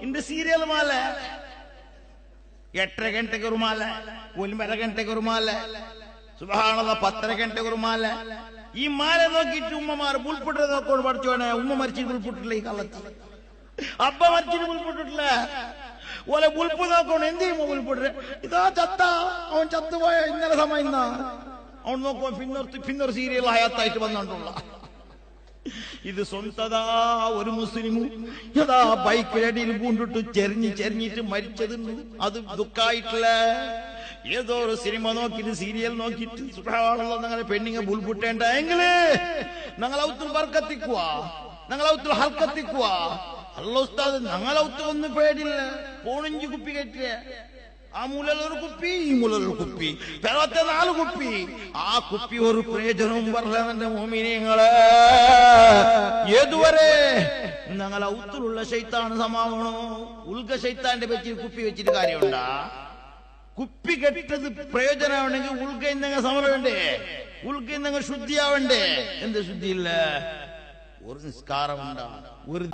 ಇಂದ ಸೀರಿಯಲ್ ಮಾಲೆ 8:30 ಗಂಟೆಗೆ ಒಂದು ಮಾಲೆ 9:30 ಗಂಟೆಗೆ ಒಂದು ಮಾಲೆ സുബ്ഹാനല്ലാഹ് 10:30 ಗಂಟೆಗೆ ಒಂದು ಮಾಲೆ ഈ മാല നോക്കിയിട്ട് ഉമ്മമാർ പുൽപുട്ട് നോക്കോട് പഠിച്ചോനെ ഉമ്മ മരിച്ചിട്ട് പുൽപുട്ടില്ല ഈ കാലത്ത് അബ്ബ മരിച്ചിട്ട് പുൽപുട്ടില്ല ഓലെ പുൽപ്പ് നോക്കണം എന്ത് ചെയ്യുമ്പോ പുൽപുട്ട് ഇതാ ചത്ത അവൻ ചത്തുപോയ ഇന്നലെ സമയം അവൻ നോക്കുമ്പോ പിന്നൊരു സീരിയൽ ഹയാത്തായിട്ട് വന്നോണ്ടുള്ള ഇത് സ്വന്തതാ ഒരു മുസ്ലിമും യഥാ ബൈക്കിലടിയിൽ പൂണ്ടിട്ട് ചെരിഞ്ഞിട്ട് മരിച്ചതുണ്ട് അത് ദുഃഖായിട്ടില്ല ഏതോ ഒരു സിനിമ നോക്കിട്ട് സീരിയൽ നോക്കിട്ട് സുബ്ഹാനല്ലാഹ് ഞങ്ങളെ പെണ്ണിങ്ങ ബുൽപുട്ടേണ്ടെങ്കില് ഞങ്ങളൗത്തിൽ ബർക്കത്തിക്കുക ഞങ്ങളൗത്തിൽ ഹൽക്കത്തിക്കുക അല്ല ഉസ്താദ് ഞങ്ങളൗത്തൊന്നും പേടില്ല പോണിഞ്ച് കുപ്പി കയറ്റിയ ആ മൂലൊരു കുപ്പി ഈ മൂലൊരു കുപ്പി പിറത്തെ 4 കുപ്പി ആ കുപ്പി ഒരു പ്രയോജനവും പറഞ്ഞ എന്റെ മോമിനിയങ്ങളെ ഏതുവരെ ഞങ്ങളെ ഔത്തിലുള്ള ശൈത്താൻ സമാവണോ ഉൽഗ ശൈത്താന്റെ വെച്ച് കുപ്പി വെച്ചിട്ട് കാര്യമുണ്ടാ കുപ്പി കെട്ടത് പ്രയോജനമാണെങ്കിൽ ഉൽഗ ഇന്നങ്ങ് സമരം വേണ്ടേ ഉൽഗ ഇന്നങ്ങ് ശുദ്ധിയാവണ്ടേ എന്ത് ശുദ്ധിയില്ല ഒരു നിസ്കാരം ഉണ്ടാ ഒരു